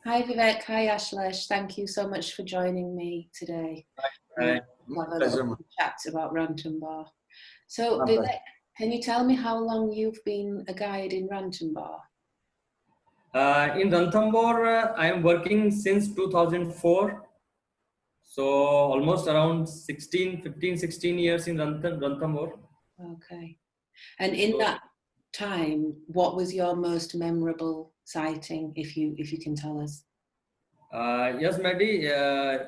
Hi Vivek, hi Ashlesh. Thank you so much for joining me today. Hi. We'll have a little chat about Ranthambhore. So Vivek, can you tell me how long you've been a guide in Ranthambhore? In Ranthambhore, I am working since 2004. So almost around 15, 16 years in Ranthambhore. Okay. And in that time, what was your most memorable sighting, if you can tell us? Yes, Maddie,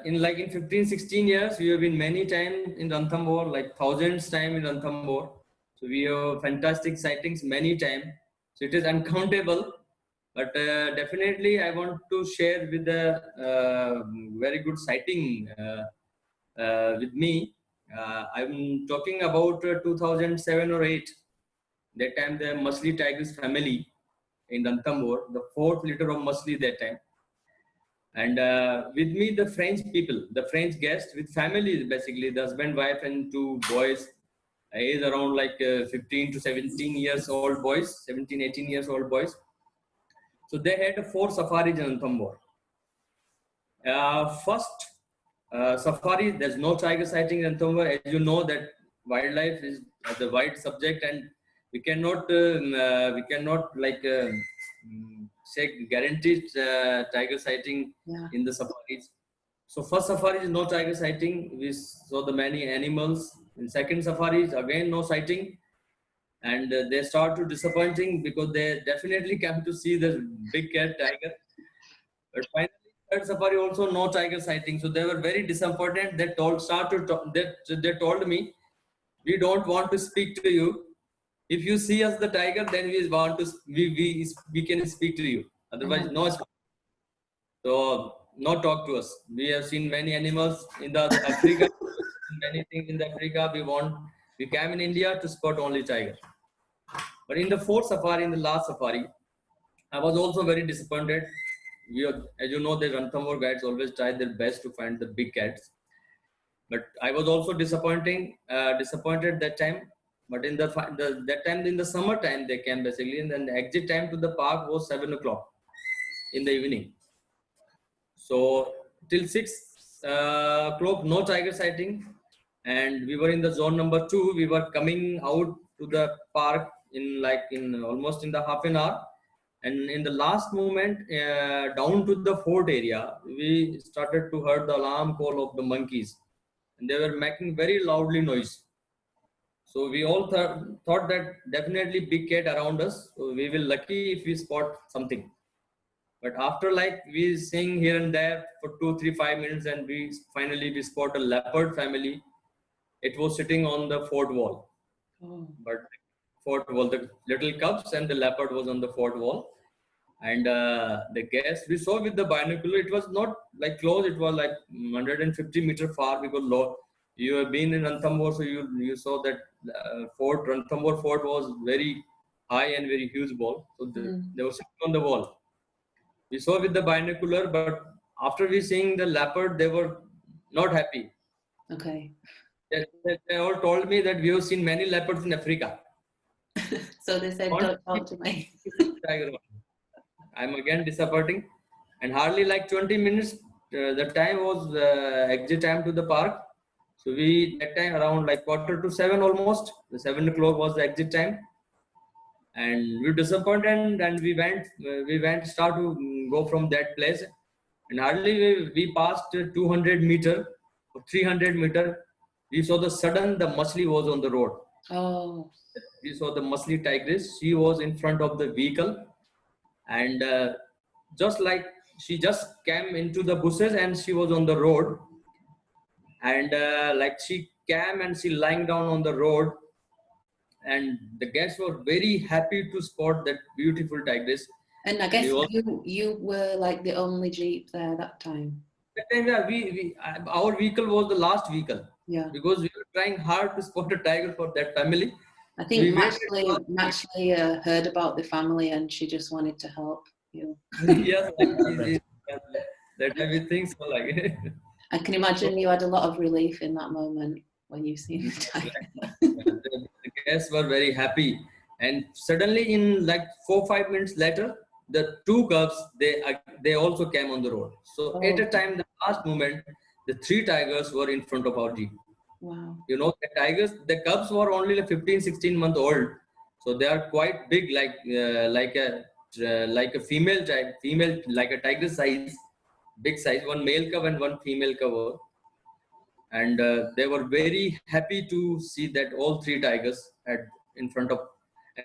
in 15, 16 years, we have been many times in Ranthambhore, like thousands time in Ranthambhore. So we have fantastic sightings many times. So it is uncountable. But definitely, I want to share with the very good sighting with me. I'm talking about 2007 or 8. That time, the Masli Tigers family in Ranthambhore, the fourth litter of Masli that time. And with me, the French people, the French guests with families, basically, the husband, wife, and two boys, age around 15 to 17 years old boys, 17, 18 years old boys. So they had 4 safaris in Ranthambhore. First safari, there's no tiger sighting in Ranthambhore. As you know, that wildlife is the wide subject, and we cannot say guaranteed tiger sighting in the safaris. So first safari is no tiger sighting. We saw the many animals. In second safari is again no sighting, and they start to disappointing because they definitely came to see the big cat tiger. But finally, third safari also no tiger sighting. So they were very disappointed. They told me, we don't want to speak to you. If you see us the tiger, then we can speak to you. Otherwise, no. So no talk to us. We have seen many animals in the Africa, many things in the Africa. We came in India to spot only tiger. But in the fourth safari, in the last safari, I was also very disappointed. As you know, the Ranthambhore guides always try their best to find the big cats. But I was also disappointed that time. But in that time, in the summertime, they came basically, and then the exit time to the park was 7 o'clock in the evening. So till 6 o'clock, no tiger sighting, and we were in the zone number 2. We were coming out to the park in almost in the half an hour, and in the last moment down to the fort area, we started to hear the alarm call of the monkeys, and they were making very loudly noise. So we all thought that definitely big cat around us. So we will lucky if we spot something. But after we sing here and there for 2, 3, 5 minutes, and we finally spot a leopard family. It was sitting on the fort wall. But fort wall, the little cubs and the leopard was on the fort wall. And the guest we saw with the binocular, it was not close. It was 150 meter far because low. You have been in Ranthambhore, so you saw that fort. Ranthambhore fort was very high and very huge wall. So they were sitting on the wall. We saw with the binocular, but after we seeing the leopard, they were not happy. Okay. They all told me that we have seen many leopards in Africa. So they said, don't talk to me. I'm again disappointing. And hardly 20 minutes, the time was exit time to the park. So that time around 6:45 almost, the 7 o'clock was the exit time. And we were disappointed, and we went start to go from that place. And hardly we passed 200 meter or 300 meter. We saw the Masli was on the road. Oh. We saw the Masli tigress. She was in front of the vehicle, and she just came into the bushes, and she was on the road. And she came and she lying down on the road, and the guests were very happy to spot that beautiful tigress. And I guess you were the only jeep there that time. That time, yeah, our vehicle was the last vehicle. Yeah. Because we were trying hard to spot a tiger for that family. I think Matchley heard about the family, and she just wanted to help you. Yes, that time we think so. I can imagine you had a lot of relief in that moment when you seen the tiger. The guests were very happy, and suddenly in 4-5 minutes later, the two cubs, they also came on the road. So at a time, the last moment, the three tigers were in front of our jeep. Wow. You know, the cubs were only like 15, 16 months old. So they are quite big, like a female like a tiger size, big size, one male cub and one female cub. And they were very happy to see that all three tigers had in front of,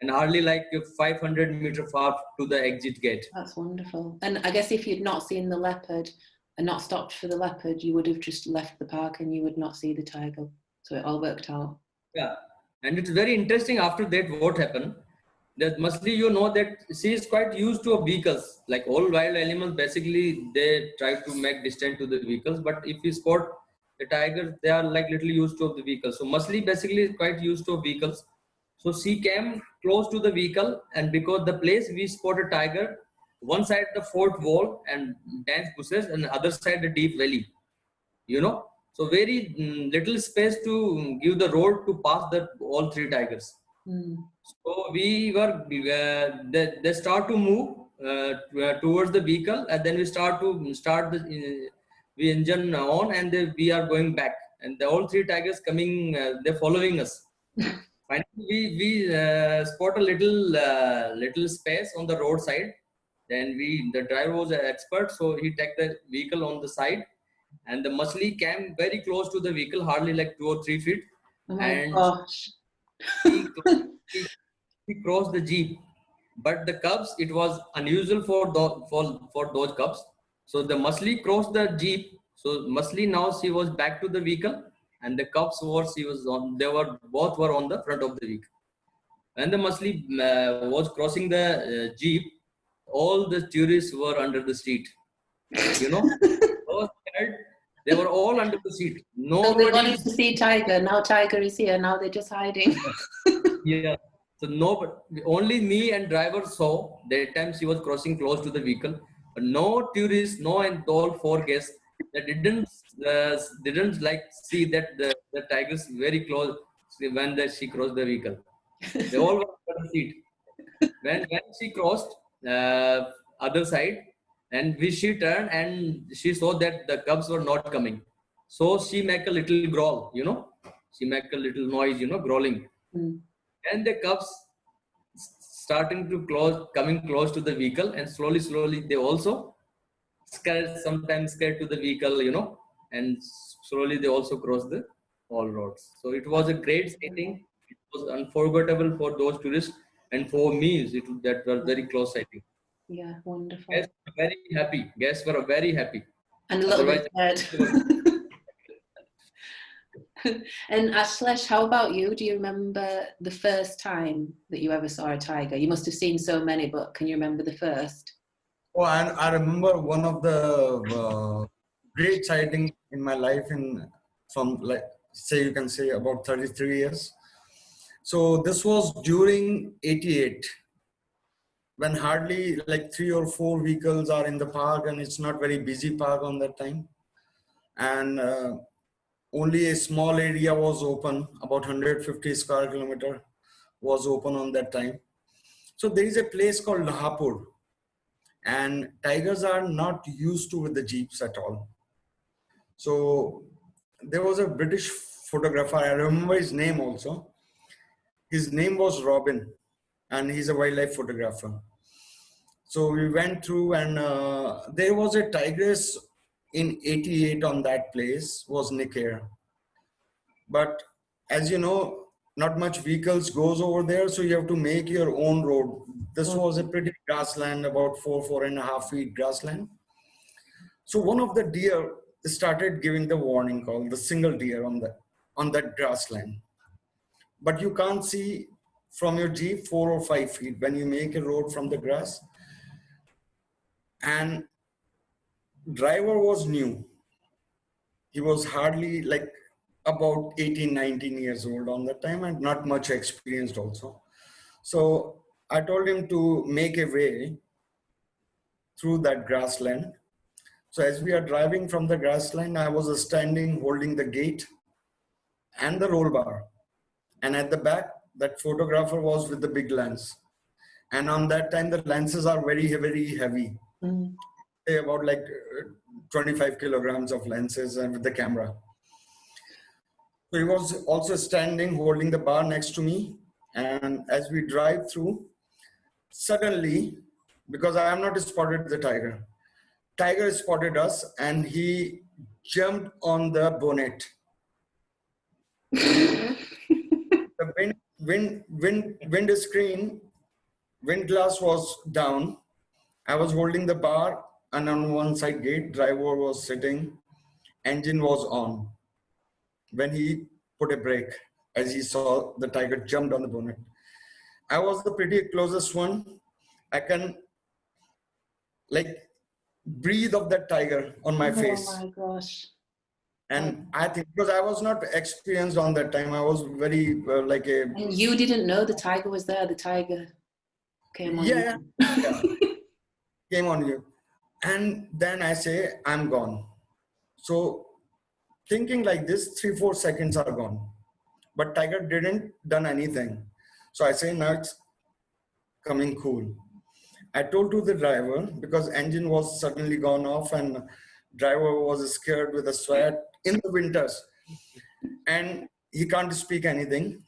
and hardly like 500-meter far to the exit gate. That's wonderful. And I guess if you'd not seen the leopard and not stopped for the leopard, you would have just left the park and you would not see the tiger. So it all worked out. Yeah, and it's very interesting after that what happened. That mostly you know that she is quite used to vehicles. Like all wild animals, basically they try to make distance to the vehicles. But if you spot the tiger, they are like little used to the vehicles. So mostly basically is quite used to vehicles. So she came close to the vehicle, and because the place we spot a tiger, one side the fort wall and dense bushes, and the other side the deep valley. You know, so very little space to give the road to pass the all three tigers. So we were they start to move towards the vehicle, and then we start the we engine on, and we are going back, and the all three tigers coming, they're following us. Finally, we spot a little space on the roadside. Then the driver was an expert, so he took the vehicle on the side, and the muscly came very close to the vehicle, hardly like 2 or 3 feet. Oh my And gosh. he crossed the jeep. But the cubs, it was unusual for those cubs. So the muscly crossed the jeep. So muscly now she was back to the vehicle, and the cubs both were on the front of the vehicle. When the muscly was crossing the jeep, all the tourists were under the seat. You know, they were all under the seat. So they wanted to see tiger. Now tiger is here. Now they're just hiding. Yeah. So only me and driver saw that time she was crossing close to the vehicle, but no tourists, and all 4 guests that didn't like see that the tigers very close when she crossed the vehicle. They all were on the seat. When she crossed other side, and she turned and she saw that the cubs were not coming. So she make a little growl, she make a little noise, growling. And the cubs starting to coming close to the vehicle, and slowly they also sometimes scared to the vehicle, and slowly they also cross the all roads. So it was a great sighting. It was unforgettable for those tourists, and for me, that was very close sighting. Yeah, wonderful. Guests were very happy. Guests were very happy. And a little bit scared. And Ashlesh, how about you? Do you remember the first time that you ever saw a tiger? You must have seen so many, but can you remember the first? Oh, and I remember one of the great sightings in my life from you can say about 33 years. So this was during 88, when hardly like 3 or 4 vehicles are in the park, and it's not very busy park on that time. And only a small area was open, about 150 square kilometer was open on that time. So there is a place called Ranthambhore, and tigers are not used to with the jeeps at all. So there was a British photographer, I remember his name also. His name was Robin, and he's a wildlife photographer. So we went through, and there was a tigress in 88 on that place, was Nicker. But as you know, not much vehicles goes over there, so you have to make your own road. This was a pretty grassland, about 4.5 feet grassland. So one of the deer started giving the warning call, the single deer on that grassland. But you can't see from your jeep 4 or 5 feet when you make a road from the grass. And driver was new. He was hardly like about 18, 19 years old on that time, and not much experienced also. So I told him to make a way through that grassland. So as we are driving from the grassland, I was standing holding the gate and the roll bar. And at the back, that photographer was with the big lens. And on that time, the lenses are very, very heavy. They about like 25 kilograms of lenses and with the camera. So he was also standing, holding the bar next to me. And as we drive through, suddenly, because I am not spotted the tiger spotted us and he jumped on the bonnet. The wind glass was down. I was holding the bar and on one side gate, driver was sitting, engine was on. When he put a brake, as he saw the tiger jumped on the bonnet. I was the pretty closest one. I can like breathe of that tiger on my face. Oh my gosh. And I think because I was not experienced on that time, I was very like a... And you didn't know the tiger was there, the tiger came on you. Yeah. Came on you. And then I say, I'm gone. So thinking like this, 3-4 seconds are gone. But tiger didn't done anything. So I say, now it's coming cool. I told to the driver, because engine was suddenly gone off and driver was scared with a sweat in the winters. And he can't speak anything.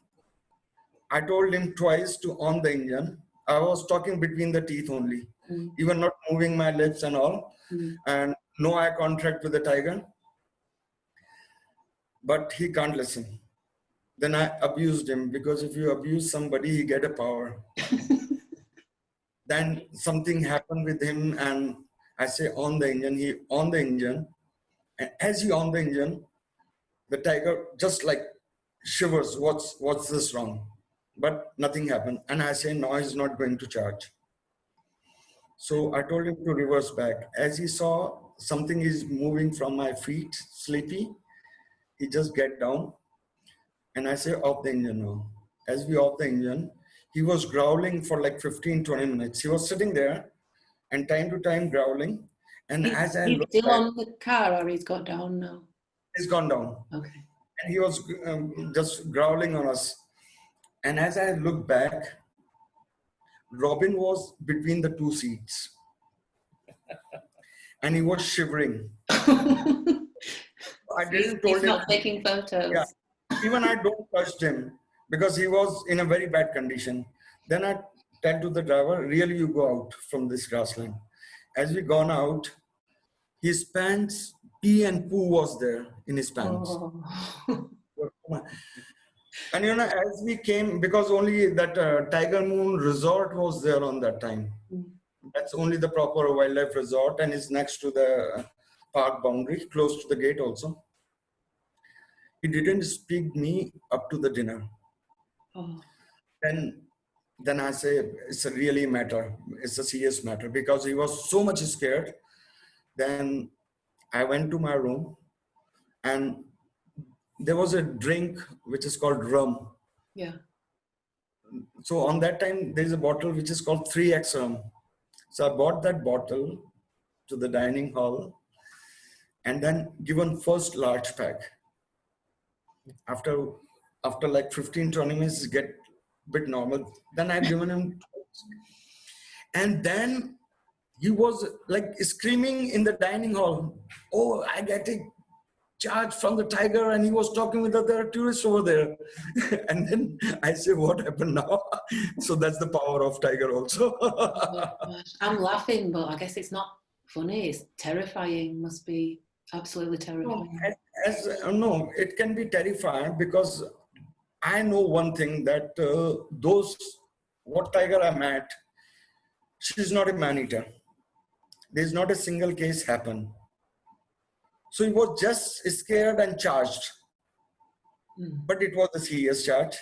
I told him twice to on the engine. I was talking between the teeth only, even not moving my lips and all, and no eye contact with the tiger. But he can't listen. Then I abused him, because if you abuse somebody, he get a power. Then something happened with him, and I say on the engine, he on the engine, and as he on the engine, the tiger just like shivers, what's this wrong? But nothing happened. And I say, no, he's not going to charge. So I told him to reverse back. As he saw something is moving from my feet, sleepy, he just get down. And I say, off the engine now. As we off the engine, he was growling for like 15-20 minutes. He was sitting there and time to time growling. And as I he's look still back, on the car, or he's got down now? he's gone down. Okay. And he was just growling on us. And as I look back, Robin was between the two seats. And he was shivering. I didn't told He's him. not taking photos. Yeah. Even I don't trust him because he was in a very bad condition. Then I tell to the driver, really you go out from this grassland. As we gone out, his pants, pee and poo was there in his pants. Oh. And you know, as we came, because only that Tiger Moon resort was there on that time. That's only the proper wildlife resort and is next to the park boundary, close to the gate also. He didn't speak me up to the dinner. Oh. Then I say, it's a really matter. It's a serious matter because he was so much scared. Then I went to my room and there was a drink which is called rum. Yeah. So on that time, there's a bottle which is called 3X rum. So I bought that bottle to the dining hall and then given first large pack. After like 15-20 minutes, get a bit normal. Then I've given him, and then he was like screaming in the dining hall, oh, I get a charge from the tiger, and he was talking with other tourists over there. And then I say, what happened now? So that's the power of tiger also. Oh, I'm laughing, but I guess it's not funny. It's terrifying. Must be absolutely terrifying. No, it can be terrifying because I know one thing that what tiger I met, she's not a man-eater. There's not a single case happen. So he was just scared and charged. But it was a serious charge.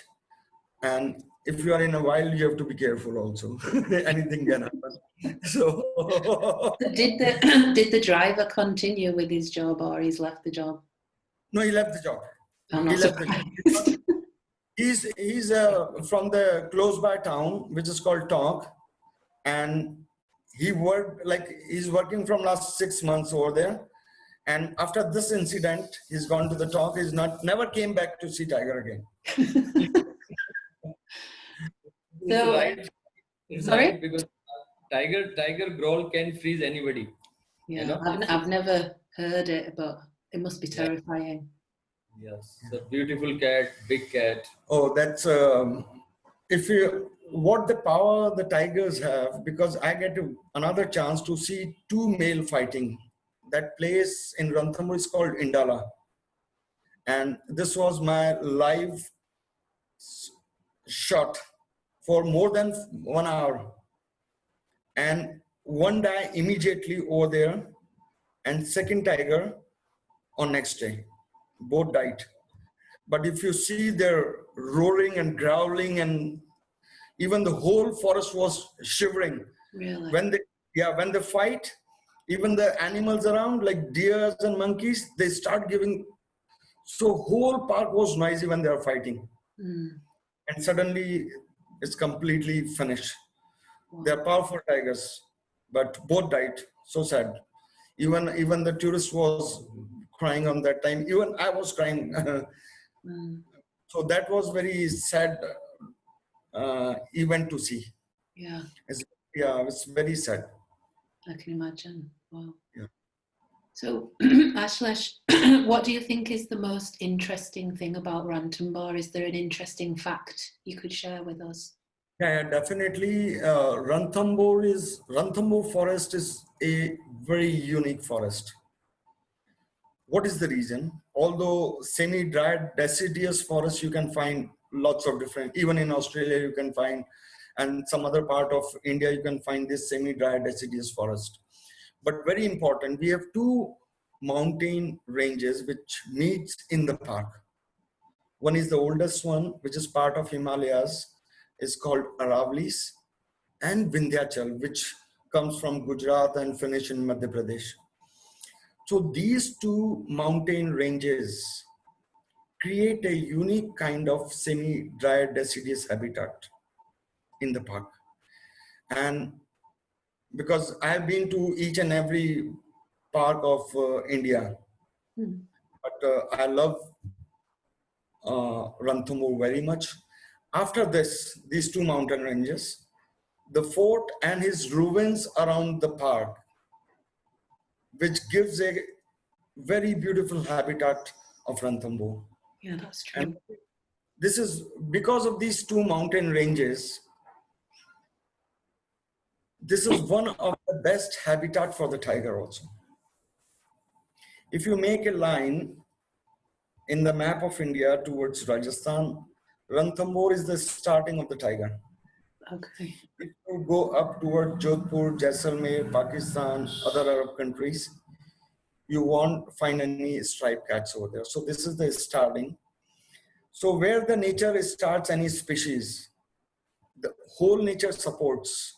And if you are in a wild, you have to be careful also. Anything can happen. So Did the driver continue with his job, or he's left the job? No, he left the job. I'm not surprised. He's from the close by town, which is called Tonk. And he's working from last 6 months over there. And after this incident, he's gone to the Tonk. He's never came back to see tiger again. So, right. It's Sorry? right because tiger growl can freeze anybody. Yeah, You know? I've never heard it, but it must be Yeah. terrifying. Yes, it's a beautiful cat, big cat. Oh, that's if you what the power the tigers have, because I get another chance to see two male fighting. That place in Ranthambhore is called Indala, and this was my live shot for more than 1 hour. And one died immediately over there, and second tiger on next day. Both died. But if you see their roaring and growling, and even the whole forest was shivering. Really? When they fight, even the animals around like deers and monkeys, they start giving. So whole park was noisy when they are fighting. And suddenly it's completely finished. Wow. They're powerful tigers, but both died. So sad. Even the tourist was crying on that time. Even I was crying. So that was very sad event to see. Yeah. It's very sad. I can imagine. Wow. Yeah. So, Ashlesh, what do you think is the most interesting thing about Ranthambhore? Is there an interesting fact you could share with us? Yeah, definitely. Ranthambhore forest is a very unique forest. What is the reason? Although semi-dry deciduous forest, you can find lots of different, even in Australia you can find, and some other part of India you can find this semi-dry deciduous forest. But very important, we have two mountain ranges which meets in the park. One is the oldest one, which is part of Himalayas, is called Aravallis, and Vindhyachal, which comes from Gujarat and finish in Madhya Pradesh. So these two mountain ranges create a unique kind of semi-dry deciduous habitat in the park. And because I've been to each and every park of India, but I love Ranthambhore very much. After these two mountain ranges, the fort and his ruins around the park, which gives a very beautiful habitat of Ranthambhore. Yeah, that's true. And this is because of these two mountain ranges. This is one of the best habitat for the tiger also. If you make a line in the map of India towards Rajasthan, Ranthambhore is the starting of the tiger. Okay. If you go up toward Jodhpur, Jaisalmer, Pakistan, other Arab countries, you won't find any striped cats over there. So this is the starting. So where the nature starts any species, the whole nature supports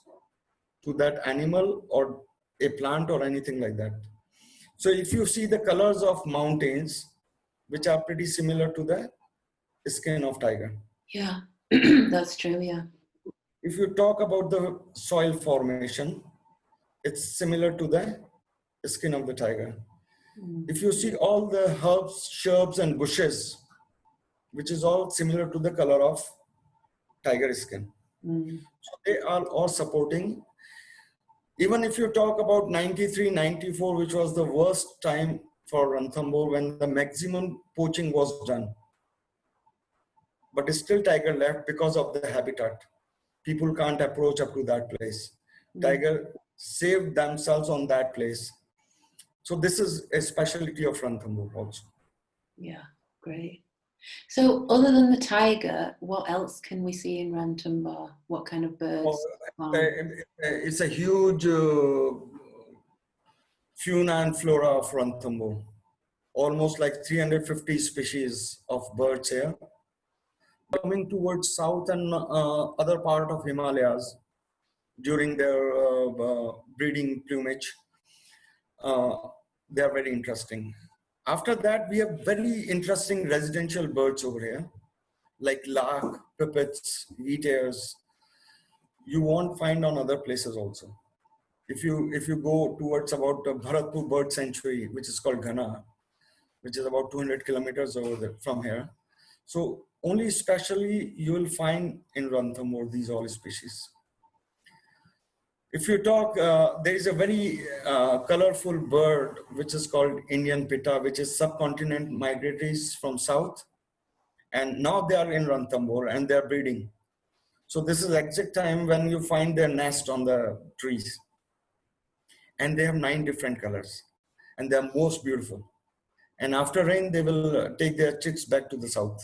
to that animal or a plant or anything like that. So if you see the colors of mountains, which are pretty similar to the skin of tiger. Yeah, that's true, yeah. If you talk about the soil formation, it's similar to the skin of the tiger. If you see all the herbs, shrubs and bushes, which is all similar to the color of tiger skin. So they are all supporting. Even if you talk about 93, 94, which was the worst time for Ranthambhore when the maximum poaching was done. But still tiger left because of the habitat. People can't approach up to that place. Tiger saved themselves on that place. So this is a specialty of Ranthambhore also. Yeah, great. So other than the tiger, what else can we see in Ranthambhore? What kind of birds? It's a huge fauna and flora of Ranthambhore. Almost like 350 species of birds here. Coming towards south and other part of Himalayas during their breeding plumage, they are very interesting. After that, we have very interesting residential birds over here, like lark, pipits, wheatears. You won't find on other places also. If you go towards about Bharatpur Bird Sanctuary, which is called Ghana, which is about 200 kilometers over there from here. So only especially you will find in Ranthambhore these all species. If you talk, there is a very colorful bird which is called Indian pitta, which is subcontinent migratories from south, and now they are in Ranthambhore and they are breeding. So this is exact time when you find their nest on the trees, and they have 9 different colors, and they are most beautiful. And after rain, they will take their chicks back to the south.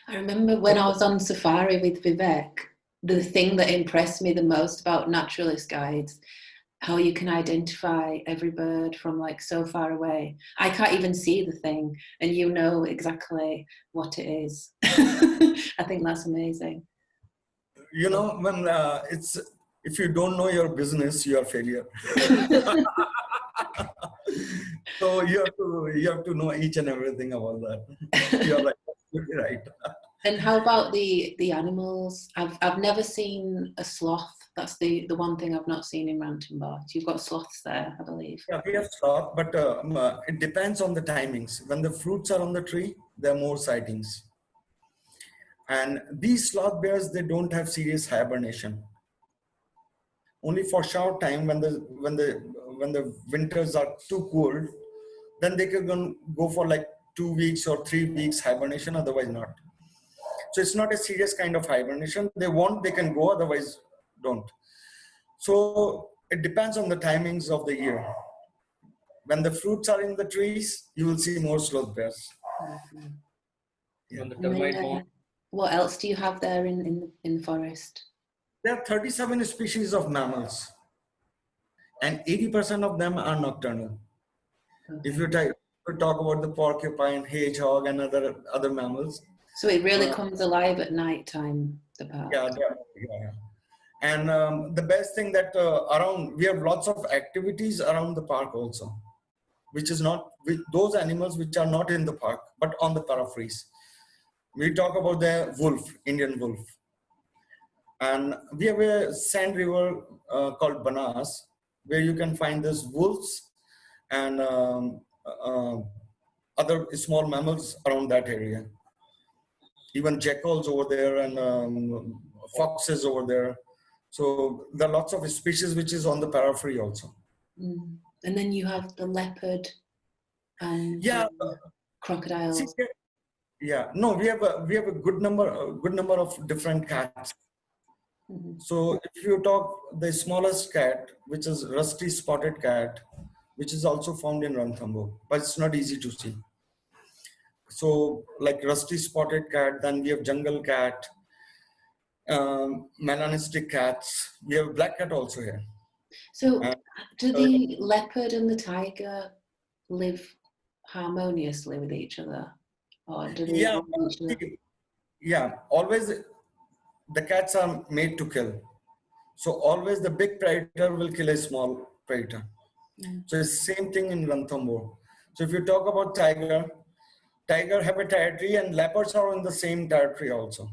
I remember when I was on safari with Vivek, the thing that impressed me the most about naturalist guides, how you can identify every bird from like so far away. I can't even see the thing, and you know exactly what it is. I think that's amazing. You know, when if you don't know your business, you are failure. So you have to know each and everything about that. You're like, right. And how about the animals? I've never seen a sloth. That's the one thing I've not seen in Ranthambhore. You've got sloths there, I believe. Yeah, we have sloth, but it depends on the timings. When the fruits are on the tree, there are more sightings. And these sloth bears, they don't have serious hibernation. Only for short time, when the winters are too cold, then they can go for like 2 weeks or 3 weeks hibernation. Otherwise, not. So it's not a serious kind of hibernation. They want, they can go. Otherwise, don't. So it depends on the timings of the year. When the fruits are in the trees, you will see more sloth bears. Mm-hmm. Yeah. On the termite what else do you have there in the forest? There are 37 species of mammals, and 80% of them are nocturnal. Okay. If you talk about the porcupine, hedgehog, and other mammals. So it really comes alive at night time, the park. Yeah. And the best thing that we have lots of activities around the park also, which is not with those animals which are not in the park, but on the peripheries. We talk about the wolf, Indian wolf. And we have a sand river called Banas, where you can find these wolves and other small mammals around that area. Even jackals over there and foxes over there. So there are lots of species which is on the periphery also. Mm. And then you have the leopard and crocodiles. Yeah, no, we have a good number of different cats. Mm-hmm. So if you talk the smallest cat, which is rusty spotted cat, which is also found in Ranthambhore, but it's not easy to see. So like rusty spotted cat, then we have jungle cat, melanistic cats. We have black cat also here. So do the leopard and the tiger live harmoniously with each other? Or do they always the cats are made to kill. So always the big predator will kill a small predator. Mm. So it's the same thing in Ranthambhore. So if you talk about tiger have a territory and leopards are in the same territory also.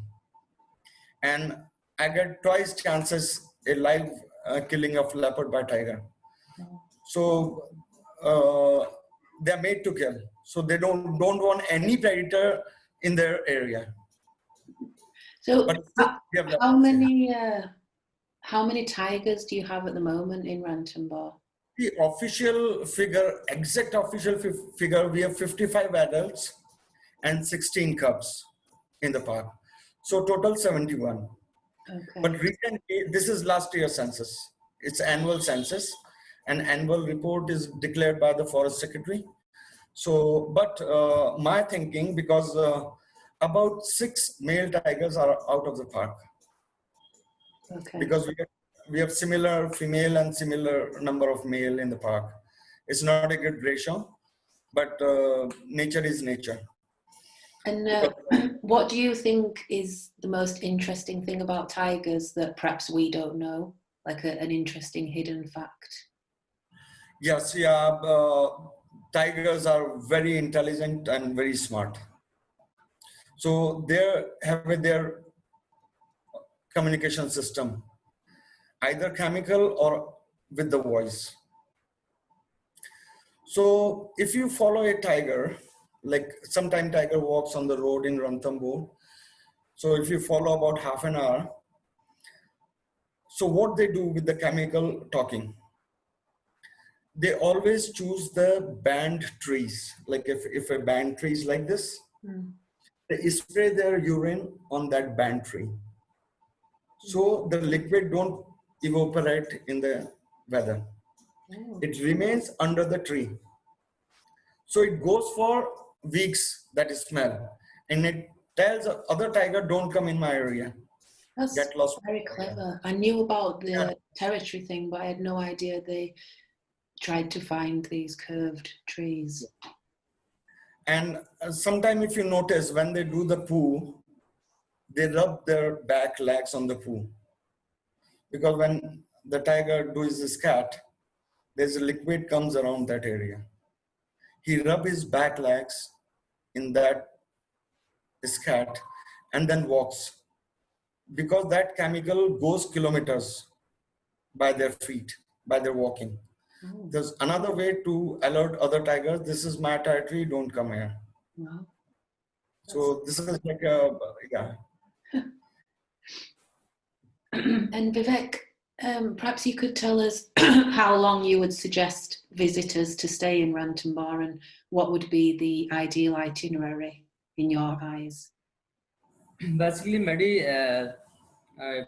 And I get twice chances a live killing of leopard by tiger. So they're made to kill. So they don't want any predator in their area. So how many tigers do you have at the moment in Ranthambhore? The official figure, exact official figure, we have 55 adults and 16 cubs in the park. So total 71. Okay. But recently, this is last year's census. It's annual census. An annual report is declared by the forest secretary. So, but my thinking, because about 6 male tigers are out of the park. Okay. Because we have similar female and similar number of male in the park. It's not a good ratio, but nature is nature. And what do you think is the most interesting thing about tigers that perhaps we don't know, like an interesting hidden fact? Yes, tigers are very intelligent and very smart. So they have their communication system, either chemical or with the voice. So if you follow a tiger, like sometime tiger walks on the road in Ranthambhore. So if you follow about half an hour, So what they do with the chemical talking, they always choose the banned trees. Like if a banned tree is like this, they spray their urine on that banned tree. So the liquid don't evaporate in the weather. It remains under the tree. So it goes for weeks, that smell. And it tells other tiger, don't come in my area. That's Get lost. very clever. I knew about the territory thing, but I had no idea they tried to find these curved trees. And sometime if you notice, when they do the poo, they rub their back legs on the poo. Because when the tiger does his scat, there's a liquid comes around that area. He rub his back legs in that scat and then walks. Because that chemical goes kilometers by their feet, by their walking. There's another way to alert other tigers, this is my territory, don't come here. Wow. So this is like a, yeah. And Vivek, perhaps you could tell us how long you would suggest visitors to stay in Ranthambhore and what would be the ideal itinerary in your eyes? Basically, Madi,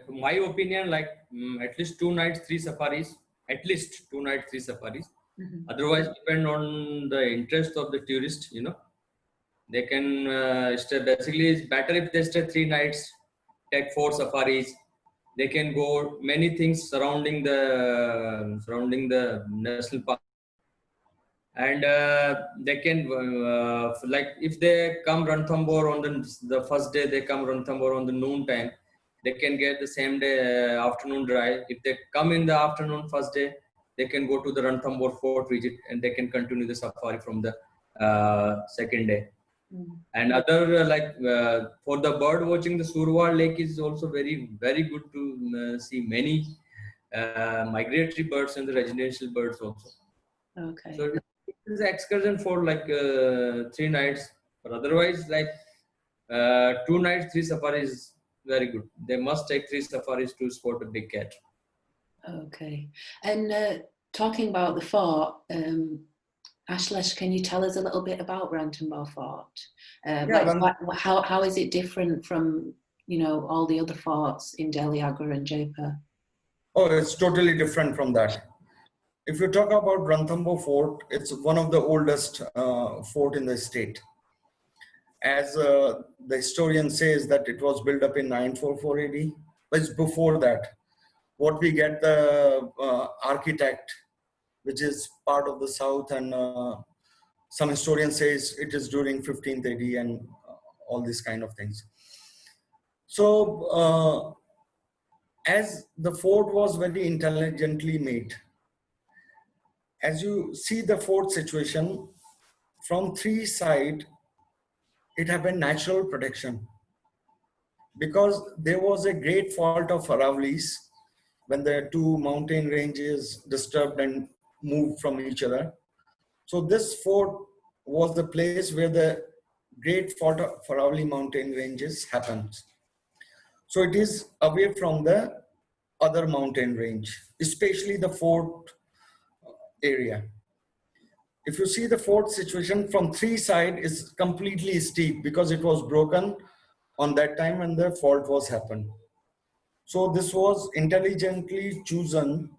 my opinion, like at least 2 nights, 3 safaris. At least 2 nights, 3 safaris. Otherwise, depend on the interest of the tourist. You know, they can stay. Basically, it's better if they stay 3 nights, take 4 safaris. They can go many things surrounding the national park. And they can like if they come Ranthambhore on the first day, they come Ranthambhore on the noon time, they can get the same day afternoon drive. If they come in the afternoon first day, they can go to the Ranthambhore fort visit and they can continue the safari from the second day. And other for the bird watching, the Surwar Lake is also very good to see many migratory birds and the residential birds also. Okay. So it is an excursion for like 3 nights, but otherwise like 2 nights, 3 safaris is very good. They must take 3 safaris to spot a big cat. Okay. And talking about the fort, Ashlesh, can you tell us a little bit about Ranthambhore Fort? How is it different from, you know, all the other forts in Delhi, Agra and Jaipur? Oh, it's totally different from that. If you talk about Ranthambhore Fort, it's one of the oldest fort in the state. As the historian says that it was built up in 944 AD, but it's before that. What we get the architect, which is part of the south, and some historian says it is during 15th AD and all these kind of things. So as the fort was very intelligently made, as you see the fort situation, from 3 sides, it had a natural protection. Because there was a great fault of Aravali's when the 2 mountain ranges disturbed and moved from each other. So this fort was the place where the great fault of Aravali mountain ranges happened. So it is away from the other mountain range, especially the fort area. If you see the fort situation from 3 sides is completely steep because it was broken on that time when the fault was happened. So this was intelligently chosen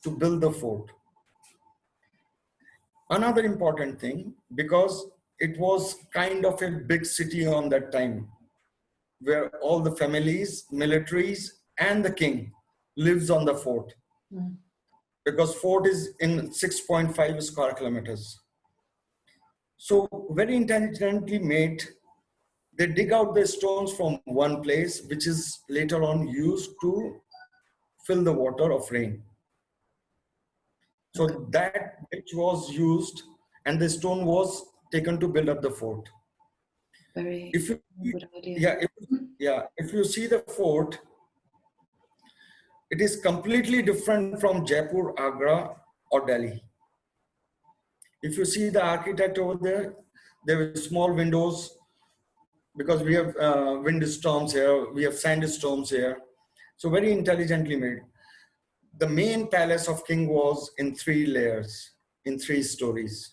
to build the fort. Another important thing, because it was kind of a big city on that time, where all the families, militaries, and the king lives on the fort. Because fort is in 6.5 square kilometers. So very intelligently made, they dig out the stones from one place, which is later on used to fill the water of rain. So that which was used and the stone was taken to build up the fort. Very good idea. If you see the fort, it is completely different from Jaipur, Agra or Delhi. If you see the architect over there are small windows because we have wind storms here, we have sand storms here. So very intelligently made. the main palace of king was in 3 layers, in 3 stories.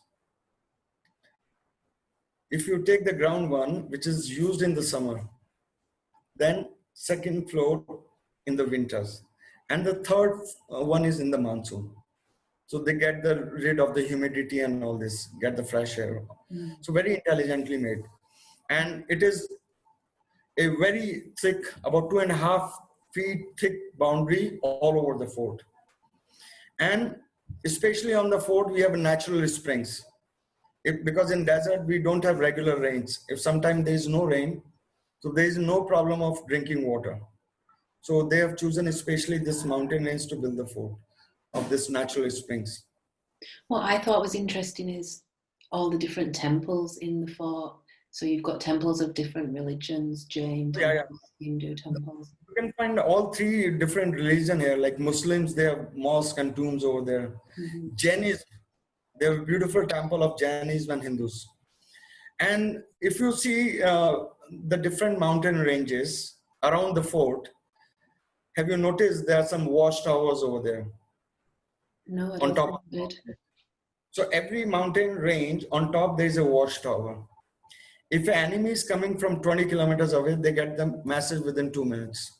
If you take the ground one, which is used in the summer, then second floor in the winters, and the third one is in the monsoon. So they get rid of the humidity and all this, get the fresh air. So very intelligently made. And it is a very thick, about 2.5 feet thick boundary all over the fort. And especially on the fort, we have natural springs. Because in desert, we don't have regular rains. If sometimes there is no rain, so there is no problem of drinking water. So they have chosen especially this mountain range to build the fort of this natural springs. What I thought was interesting is all the different temples in the fort. So you've got temples of different religions, Jain temples, Hindu temples. You can find all 3 different religions here, like Muslims, they have mosques and tombs over there. Jainism, they have a beautiful temple of Jainism and Hindus. And if you see the different mountain ranges around the fort, have you noticed there are some watchtowers over there? No, I on don't top. think I did. So every mountain range, on top there is a watchtower. If an enemy is coming from 20 kilometers away, they get the message within 2 minutes.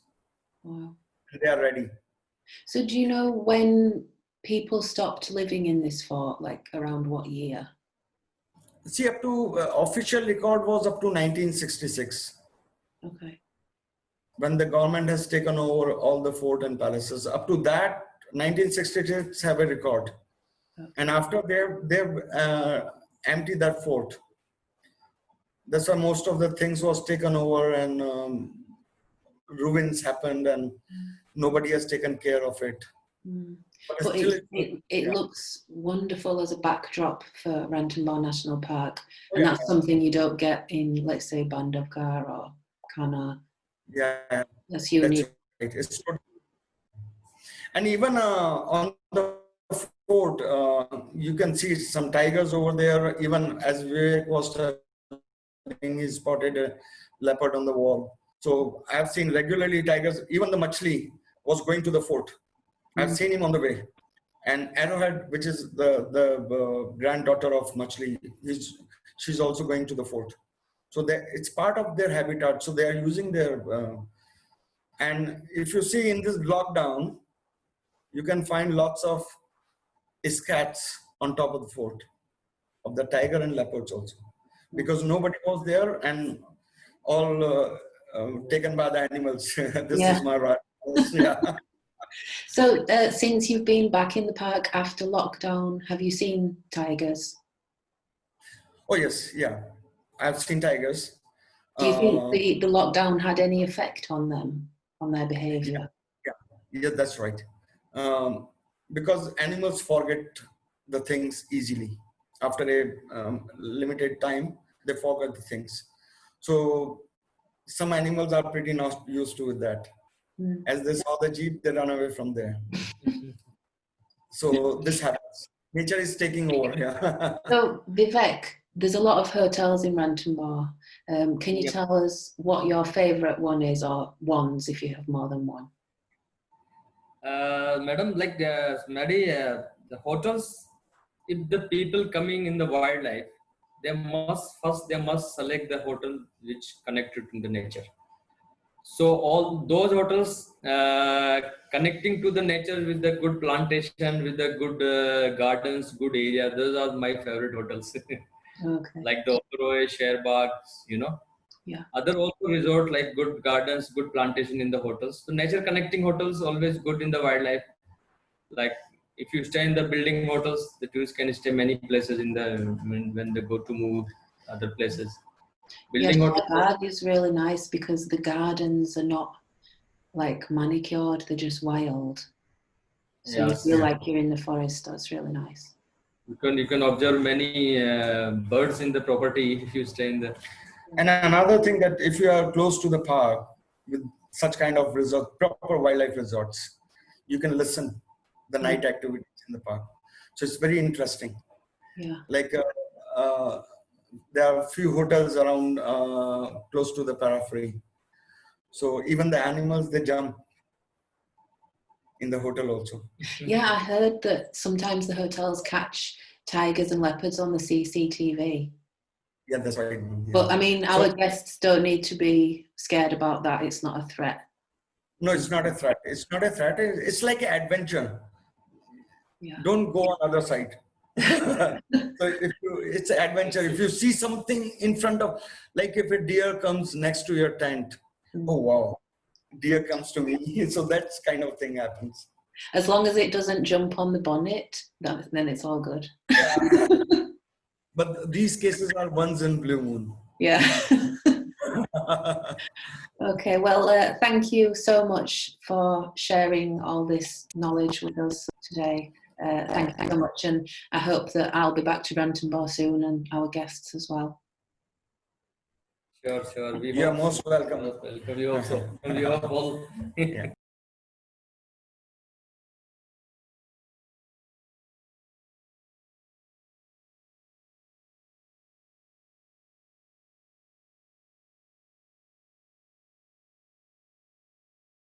Wow. They are ready. So do you know when people stopped living in this fort, like around what year? See, up to official record was up to 1966. Okay. When the government has taken over all the fort and palaces. Up to that, 1966 have a record. Okay. And after they've emptied that fort. That's why most of the things was taken over and ruins happened and nobody has taken care of it. But it looks wonderful as a backdrop for Ranthambhore National Park. And that's something you don't get in, let's say, Bandhavgarh or Kanha. Yeah. That's unique. That's right. And even on the fort, you can see some tigers over there. Even as Vivek was telling, he spotted a leopard on the wall. So I've seen regularly tigers. Even the Machli was going to the fort. I've seen him on the way. And Arrowhead, which is the granddaughter of Machli, she's also going to the fort. So it's part of their habitat. So they are using their, and if you see in this lockdown, you can find lots of scats on top of the fort, of the tiger and leopards also. Because nobody was there and all taken by the animals. This is my right. Yeah. So since you've been back in the park after lockdown, have you seen tigers? Oh yes, yeah. I've seen tigers. Do you think the lockdown had any effect on them, on their behavior? Yeah, that's right. Because animals forget the things easily. After a limited time, they forget the things. So some animals are pretty not used to that. As they saw the jeep, they run away from there. So this happens. Nature is taking over. Yeah. So Vivek, there's a lot of hotels in Ranthambhore. Can you tell us what your favourite one is, or ones if you have more than one? Madam, like Maddie, the hotels, if the people coming in the wildlife, they must select the hotel which connected to the nature. So all those hotels connecting to the nature with the good plantation, with the good gardens, good area, those are my favorite hotels. Okay. Like the Oberoi, Sharebags, you know. Yeah. Other also resort like good gardens, good plantation in the hotels. So nature connecting hotels always good in the wildlife. Like if you stay in the building hotels, the tourists can stay many places in the when they go to move other places. Building hotels is really nice because the gardens are not like manicured; they're just wild. So you feel like you're in the forest. That's really nice. You can observe many birds in the property if you stay in the. And another thing, that if you are close to the park with such kind of resort, proper wildlife resorts, you can listen the night activities in the park. So it's very interesting. Yeah. Like there are a few hotels around close to the periphery. So even the animals, they jump in the hotel also. Yeah, I heard that sometimes the hotels catch tigers and leopards on the CCTV. Yeah, that's right. Yeah. But I mean, our guests don't need to be scared about that. It's not a threat. No, it's not a threat. It's not a threat. It's like an adventure. Yeah. Don't go on other side. So it's an adventure. If you see something in front of, like if a deer comes next to your tent, oh wow, deer comes to me. So that's kind of thing happens. As long as it doesn't jump on the bonnet, then it's all good. Yeah. But these cases are once in blue moon. Yeah. Okay, well, thank you so much for sharing all this knowledge with us today. Thank you so much, and I hope that I'll be back to Ranthambhore soon, and our guests as well. Sure. You're most welcome. We hope so. We hope all.